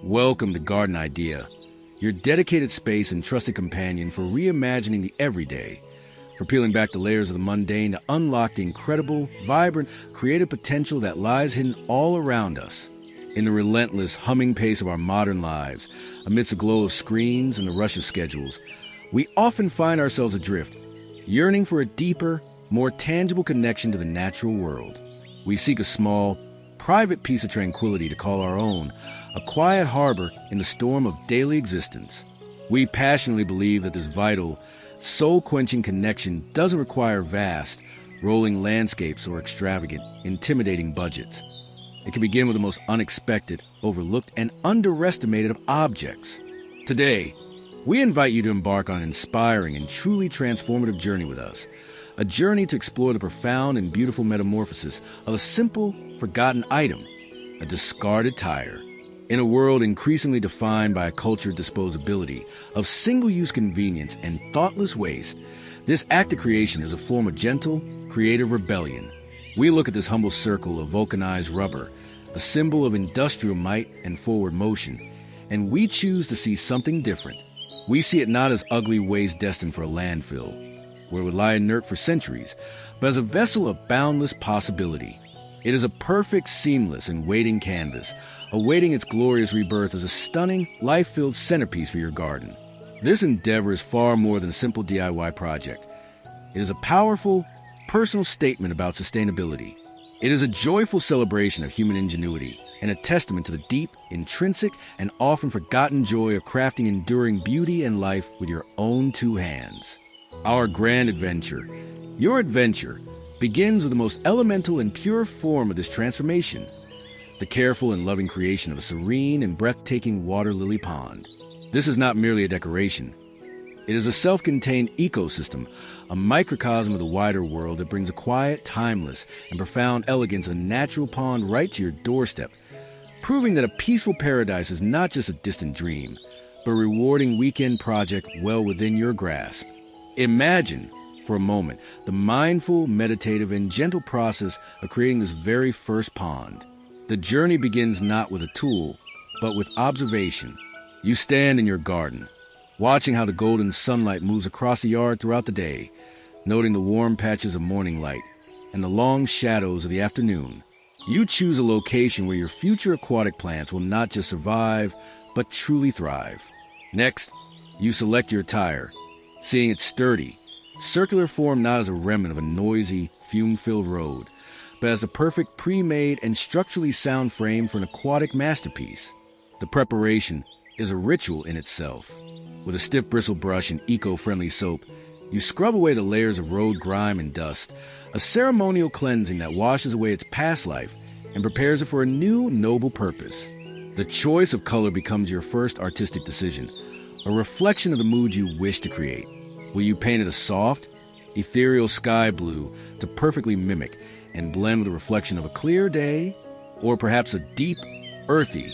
Welcome to Garden Idea, your dedicated space and trusted companion for reimagining the everyday, for peeling back the layers of the mundane to unlock the incredible, vibrant, creative potential that lies hidden all around us. In the relentless, humming pace of our modern lives, amidst the glow of screens and the rush of schedules, we often find ourselves adrift, yearning for a deeper, more tangible connection to the natural world. We seek a small, private piece of tranquility to call our own, a quiet harbor in the storm of daily existence. We passionately believe that this vital, soul-quenching connection doesn't require vast, rolling landscapes or extravagant, intimidating budgets. It can begin with the most unexpected, overlooked, and underestimated of objects. Today, we invite you to embark on an inspiring and truly transformative journey with us. A journey to explore the profound and beautiful metamorphosis of a simple, forgotten item, a discarded tire. In a world increasingly defined by a culture of disposability, of single-use convenience and thoughtless waste, this act of creation is a form of gentle, creative rebellion. We look at this humble circle of vulcanized rubber, a symbol of industrial might and forward motion, and we choose to see something different. We see it not as ugly waste destined for a landfill, where it would lie inert for centuries, but as a vessel of boundless possibility. It is a perfect, seamless, and waiting canvas, awaiting its glorious rebirth as a stunning, life-filled centerpiece for your garden. This endeavor is far more than a simple DIY project. It is a powerful, personal statement about sustainability. It is a joyful celebration of human ingenuity and a testament to the deep, intrinsic, and often forgotten joy of crafting enduring beauty and life with your own two hands. Our grand adventure, your adventure, begins with the most elemental and pure form of this transformation, the careful and loving creation of a serene and breathtaking water lily pond. This is not merely a decoration. It is a self-contained ecosystem, a microcosm of the wider world that brings a quiet, timeless, and profound elegance of a natural pond right to your doorstep, proving that a peaceful paradise is not just a distant dream, but a rewarding weekend project well within your grasp. Imagine, for a moment, the mindful, meditative, and gentle process of creating this very first pond. The journey begins not with a tool, but with observation. You stand in your garden, watching how the golden sunlight moves across the yard throughout the day, noting the warm patches of morning light and the long shadows of the afternoon. You choose a location where your future aquatic plants will not just survive, but truly thrive. Next, you select your tire, seeing its sturdy, circular form not as a remnant of a noisy, fume-filled road, but as a perfect pre-made and structurally sound frame for an aquatic masterpiece. The preparation is a ritual in itself. With a stiff bristle brush and eco-friendly soap, you scrub away the layers of road grime and dust, a ceremonial cleansing that washes away its past life and prepares it for a new, noble purpose. The choice of color becomes your first artistic decision, a reflection of the mood you wish to create. Will you paint it a soft, ethereal sky blue to perfectly mimic and blend with the reflection of a clear day, or perhaps a deep, earthy,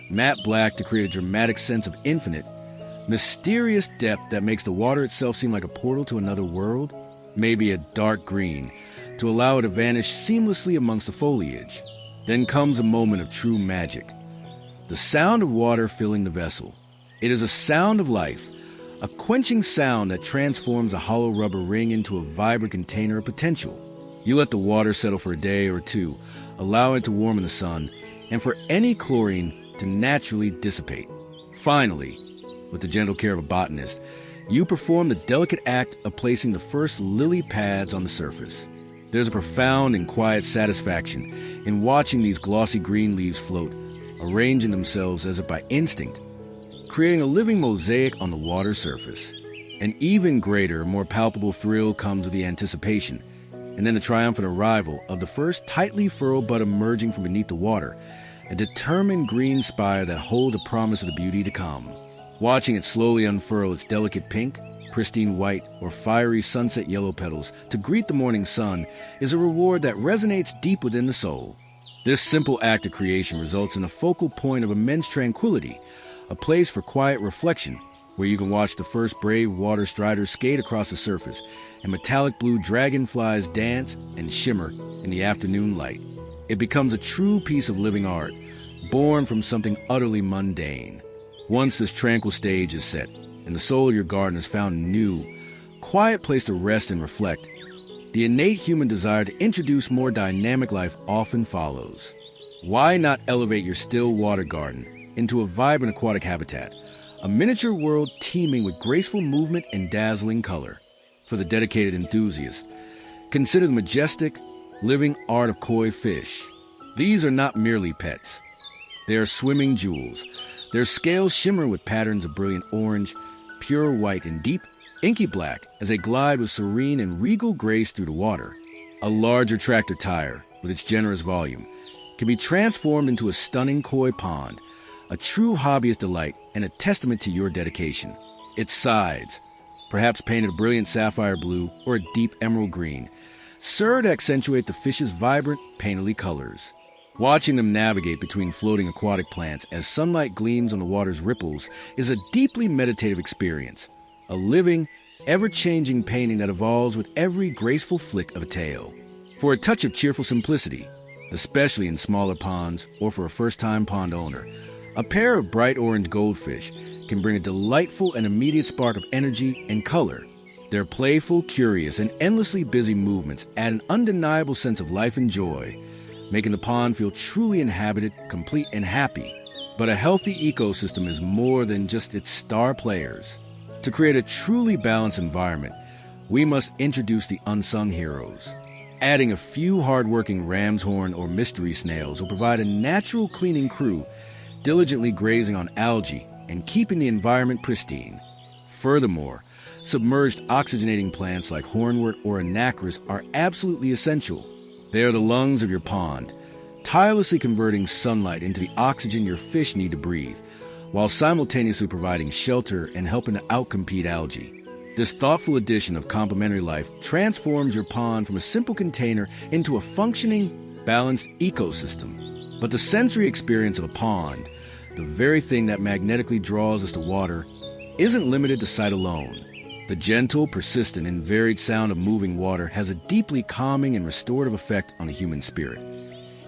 matte black to create a dramatic sense of infinite, mysterious depth that makes the water itself seem like a portal to another world? Maybe a dark green to allow it to vanish seamlessly amongst the foliage. Then comes a moment of true magic. The sound of water filling the vessel. It is a sound of life, a quenching sound that transforms a hollow rubber ring into a vibrant container of potential. You let the water settle for a day or two, allow it to warm in the sun, and for any chlorine to naturally dissipate. Finally, with the gentle care of a botanist, you perform the delicate act of placing the first lily pads on the surface. There's a profound and quiet satisfaction in watching these glossy green leaves float, arranging themselves as if by instinct, creating a living mosaic on the water surface. An even greater, more palpable thrill comes with the anticipation, and then the triumphant arrival of the first tightly furrowed bud emerging from beneath the water, a determined green spire that holds the promise of the beauty to come. Watching it slowly unfurl its delicate pink, pristine white, or fiery sunset yellow petals to greet the morning sun is a reward that resonates deep within the soul. This simple act of creation results in a focal point of immense tranquility, a place for quiet reflection, where you can watch the first brave water striders skate across the surface and metallic blue dragonflies dance and shimmer in the afternoon light. It becomes a true piece of living art, born from something utterly mundane. Once this tranquil stage is set, and the soul of your garden has found a new, quiet place to rest and reflect, the innate human desire to introduce more dynamic life often follows. Why not elevate your still water garden into a vibrant aquatic habitat, a miniature world teeming with graceful movement and dazzling color? For the dedicated enthusiast, consider the majestic, living art of koi fish. These are not merely pets. They are swimming jewels. Their scales shimmer with patterns of brilliant orange, pure white, and deep, inky black as they glide with serene and regal grace through the water. A larger tractor tire, with its generous volume, can be transformed into a stunning koi pond, a true hobbyist delight and a testament to your dedication. Its sides, perhaps painted a brilliant sapphire blue or a deep emerald green, serve to accentuate the fish's vibrant, painterly colors. Watching them navigate between floating aquatic plants as sunlight gleams on the water's ripples is a deeply meditative experience, a living, ever-changing painting that evolves with every graceful flick of a tail. For a touch of cheerful simplicity, especially in smaller ponds or for a first-time pond owner, a pair of bright orange goldfish can bring a delightful and immediate spark of energy and color. Their playful, curious, and endlessly busy movements add an undeniable sense of life and joy, making the pond feel truly inhabited, complete, and happy. But a healthy ecosystem is more than just its star players. To create a truly balanced environment, we must introduce the unsung heroes. Adding a few hard-working ram's horn or mystery snails will provide a natural cleaning crew, diligently grazing on algae and keeping the environment pristine. Furthermore, submerged oxygenating plants like hornwort or anacris are absolutely essential. They are the lungs of your pond, tirelessly converting sunlight into the oxygen your fish need to breathe, while simultaneously providing shelter and helping to outcompete algae. This thoughtful addition of complementary life transforms your pond from a simple container into a functioning, balanced ecosystem. But the sensory experience of a pond, the very thing that magnetically draws us to water, isn't limited to sight alone. The gentle, persistent, and varied sound of moving water has a deeply calming and restorative effect on the human spirit.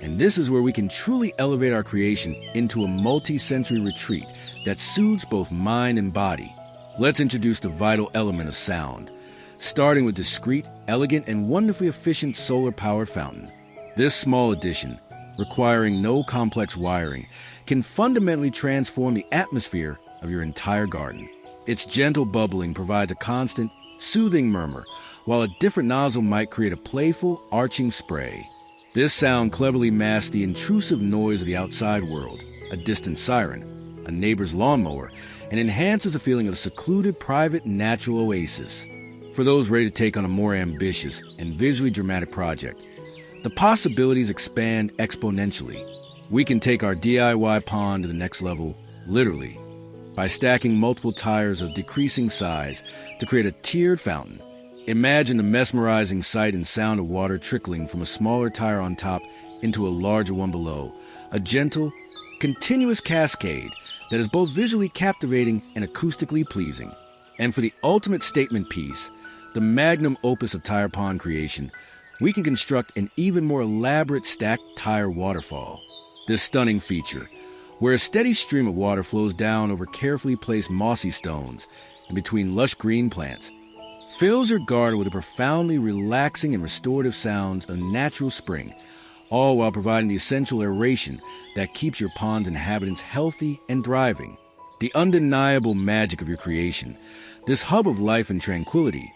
And this is where we can truly elevate our creation into a multi-sensory retreat that soothes both mind and body. Let's introduce the vital element of sound, starting with discreet, elegant, and wonderfully efficient solar-powered fountain. This small addition, requiring no complex wiring, can fundamentally transform the atmosphere of your entire garden. Its gentle bubbling provides a constant, soothing murmur, while a different nozzle might create a playful, arching spray. This sound cleverly masks the intrusive noise of the outside world, a distant siren, a neighbor's lawnmower, and enhances a feeling of a secluded, private, natural oasis. For those ready to take on a more ambitious and visually dramatic project, the possibilities expand exponentially. We can take our DIY pond to the next level, literally, by stacking multiple tires of decreasing size to create a tiered fountain. Imagine the mesmerizing sight and sound of water trickling from a smaller tire on top into a larger one below, a gentle, continuous cascade that is both visually captivating and acoustically pleasing. And for the ultimate statement piece, the magnum opus of tire pond creation, we can construct an even more elaborate stacked tire waterfall. This stunning feature, where a steady stream of water flows down over carefully placed mossy stones and between lush green plants, fills your garden with the profoundly relaxing and restorative sounds of natural spring, all while providing the essential aeration that keeps your pond's inhabitants healthy and thriving. The undeniable magic of your creation, this hub of life and tranquility,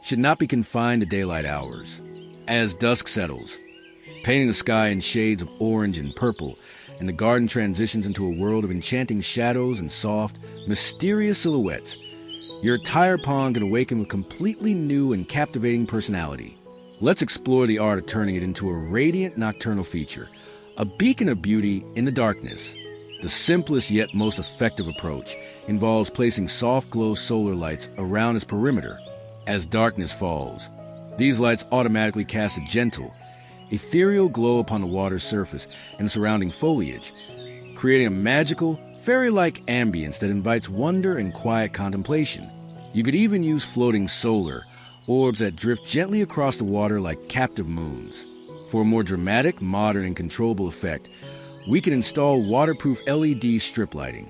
should not be confined to daylight hours. As dusk settles, painting the sky in shades of orange and purple, and the garden transitions into a world of enchanting shadows and soft, mysterious silhouettes, your tire pond can awaken with completely new and captivating personality. Let's explore the art of turning it into a radiant nocturnal feature, a beacon of beauty in the darkness. The simplest yet most effective approach involves placing soft glow solar lights around its perimeter. As darkness falls, these lights automatically cast a gentle, ethereal glow upon the water's surface and the surrounding foliage, creating a magical, fairy-like ambience that invites wonder and quiet contemplation. You could even use floating solar, orbs that drift gently across the water like captive moons. For a more dramatic, modern, and controllable effect, we can install waterproof LED strip lighting,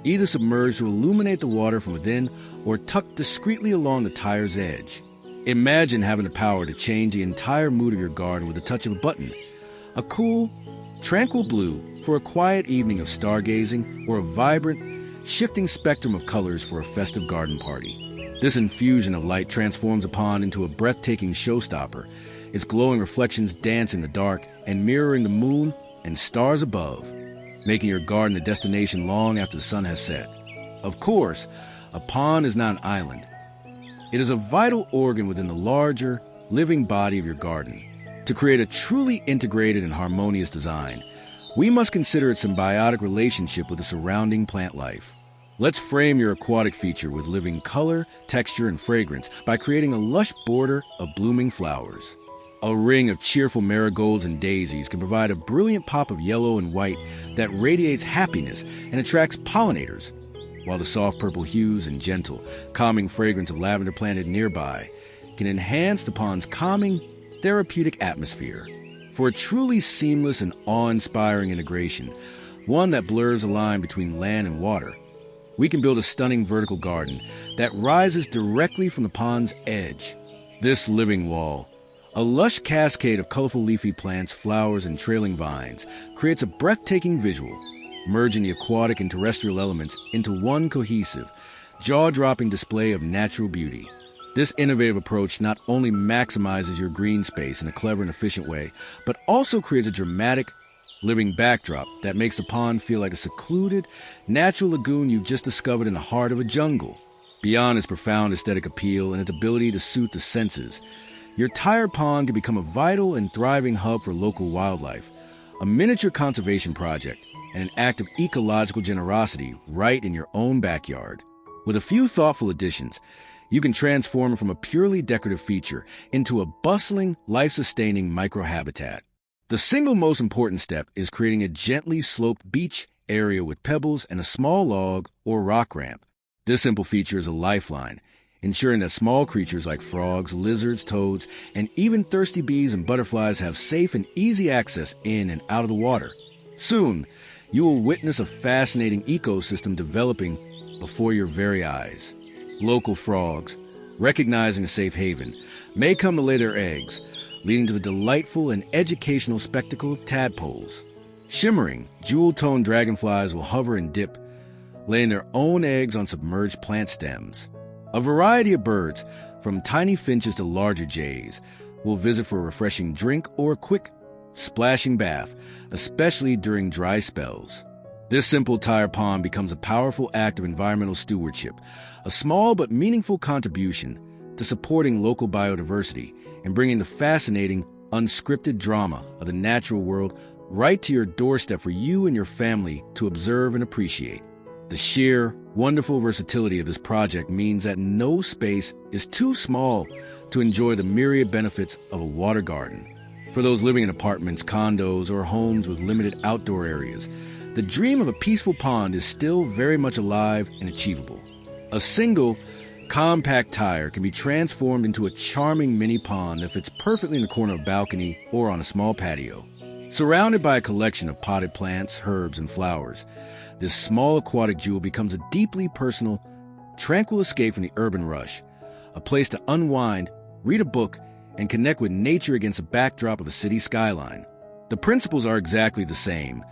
either submerged to illuminate the water from within or tucked discreetly along the tire's edge. Imagine having the power to change the entire mood of your garden with the touch of a button. A cool, tranquil blue for a quiet evening of stargazing, or a vibrant, shifting spectrum of colors for a festive garden party. This infusion of light transforms a pond into a breathtaking showstopper, its glowing reflections dance in the dark and mirroring the moon and stars above, making your garden a destination long after the sun has set. Of course, a pond is not an island. It is a vital organ within the larger, living body of your garden. To create a truly integrated and harmonious design, we must consider its symbiotic relationship with the surrounding plant life. Let's frame your aquatic feature with living color, texture, and fragrance by creating a lush border of blooming flowers. A ring of cheerful marigolds and daisies can provide a brilliant pop of yellow and white that radiates happiness and attracts pollinators, while the soft purple hues and gentle, calming fragrance of lavender planted nearby can enhance the pond's calming, therapeutic atmosphere. For a truly seamless and awe-inspiring integration, one that blurs the line between land and water, we can build a stunning vertical garden that rises directly from the pond's edge. This living wall, a lush cascade of colorful leafy plants, flowers, and trailing vines, creates a breathtaking visual, merging the aquatic and terrestrial elements into one cohesive, jaw-dropping display of natural beauty. This innovative approach not only maximizes your green space in a clever and efficient way, but also creates a dramatic, living backdrop that makes the pond feel like a secluded, natural lagoon you've just discovered in the heart of a jungle. Beyond its profound aesthetic appeal and its ability to suit the senses, your tire pond can become a vital and thriving hub for local wildlife, a miniature conservation project, and an act of ecological generosity right in your own backyard. With a few thoughtful additions, you can transform it from a purely decorative feature into a bustling, life-sustaining microhabitat. The single most important step is creating a gently sloped beach area with pebbles and a small log or rock ramp. This simple feature is a lifeline, ensuring that small creatures like frogs, lizards, toads, and even thirsty bees and butterflies have safe and easy access in and out of the water. Soon, you will witness a fascinating ecosystem developing before your very eyes. Local frogs, recognizing a safe haven, may come to lay their eggs, leading to the delightful and educational spectacle of tadpoles. Shimmering, jewel-toned dragonflies will hover and dip, laying their own eggs on submerged plant stems. A variety of birds, from tiny finches to larger jays, will visit for a refreshing drink or a quick, splashing bath, especially during dry spells. This simple tire pond becomes a powerful act of environmental stewardship, a small but meaningful contribution to supporting local biodiversity and bringing the fascinating, unscripted drama of the natural world right to your doorstep for you and your family to observe and appreciate. The sheer, wonderful versatility of this project means that no space is too small to enjoy the myriad benefits of a water garden. For those living in apartments, condos, or homes with limited outdoor areas, the dream of a peaceful pond is still very much alive and achievable. A single, compact tire can be transformed into a charming mini pond that fits perfectly in the corner of a balcony or on a small patio. Surrounded by a collection of potted plants, herbs, and flowers, this small aquatic jewel becomes a deeply personal, tranquil escape from the urban rush, a place to unwind, read a book, and connect with nature against the backdrop of a city skyline. The principles are exactly the same,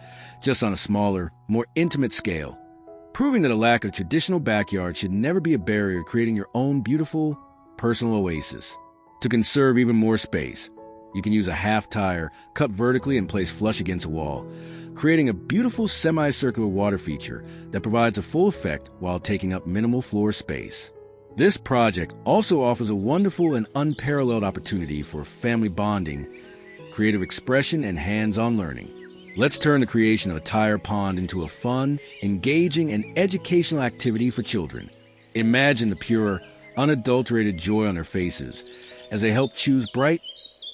just on a smaller, more intimate scale, proving that a lack of traditional backyard should never be a barrier to creating your own beautiful, personal oasis. To conserve even more space, you can use a half tire cut vertically and placed flush against a wall, creating a beautiful semicircular water feature that provides a full effect while taking up minimal floor space. This project also offers a wonderful and unparalleled opportunity for family bonding, creative expression, and hands-on learning. Let's turn the creation of a tire pond into a fun, engaging, and educational activity for children. Imagine the pure, unadulterated joy on their faces as they help choose bright,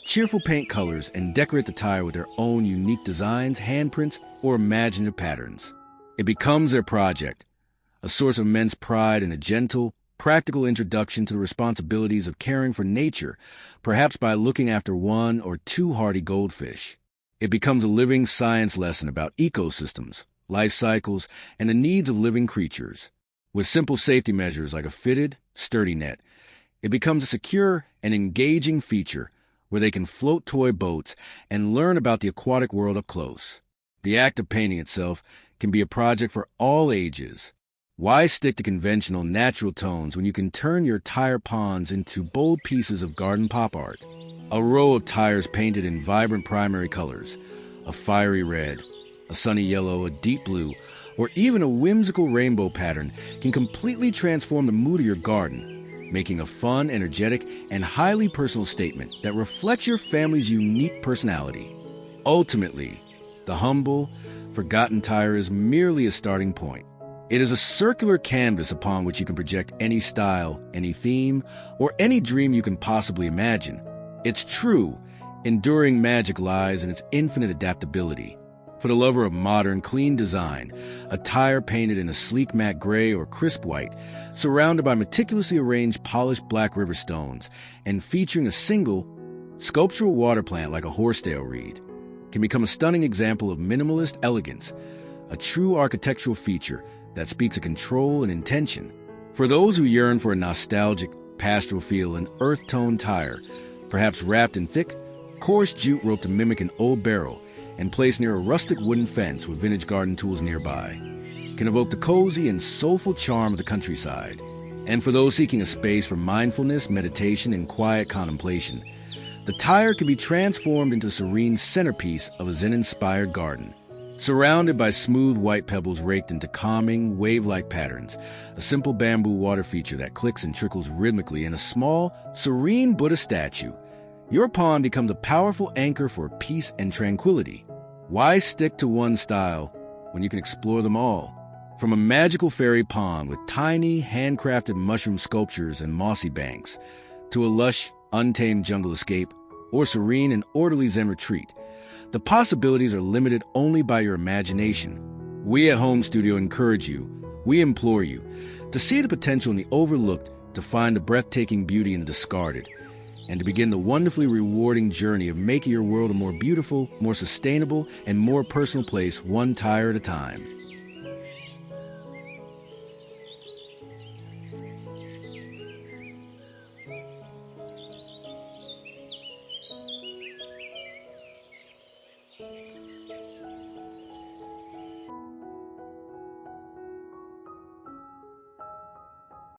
cheerful paint colors and decorate the tire with their own unique designs, handprints, or imaginative patterns. It becomes their project, a source of immense pride and a gentle, practical introduction to the responsibilities of caring for nature, perhaps by looking after one or two hardy goldfish. It becomes a living science lesson about ecosystems, life cycles, and the needs of living creatures. With simple safety measures like a fitted, sturdy net, it becomes a secure and engaging feature where they can float toy boats and learn about the aquatic world up close. The act of painting itself can be a project for all ages. Why stick to conventional, natural tones when you can turn your tire ponds into bold pieces of garden pop art? A row of tires painted in vibrant primary colors, a fiery red, a sunny yellow, a deep blue, or even a whimsical rainbow pattern can completely transform the mood of your garden, making a fun, energetic, and highly personal statement that reflects your family's unique personality. Ultimately, the humble, forgotten tire is merely a starting point. It is a circular canvas upon which you can project any style, any theme, or any dream you can possibly imagine. Its true, enduring magic lies in its infinite adaptability. For the lover of modern, clean design, a tire painted in a sleek matte gray or crisp white, surrounded by meticulously arranged polished black river stones, and featuring a single, sculptural water plant like a horsetail reed, can become a stunning example of minimalist elegance, a true architectural feature that speaks of control and intention. For those who yearn for a nostalgic, pastoral feel, an earth-toned tire, perhaps wrapped in thick, coarse jute rope to mimic an old barrel, and placed near a rustic wooden fence with vintage garden tools nearby, can evoke the cozy and soulful charm of the countryside. And for those seeking a space for mindfulness, meditation, and quiet contemplation, the tire can be transformed into a serene centerpiece of a Zen-inspired garden. Surrounded by smooth white pebbles raked into calming, wave-like patterns, a simple bamboo water feature that clicks and trickles rhythmically, and a small, serene Buddha statue, your pond becomes a powerful anchor for peace and tranquility. Why stick to one style when you can explore them all? From a magical fairy pond with tiny, handcrafted mushroom sculptures and mossy banks, to a lush, untamed jungle escape, or serene and orderly Zen retreat, the possibilities are limited only by your imagination. We at Home Studio encourage you, we implore you, to see the potential in the overlooked, to find the breathtaking beauty in the discarded, and to begin the wonderfully rewarding journey of making your world a more beautiful, more sustainable, and more personal place one tire at a time.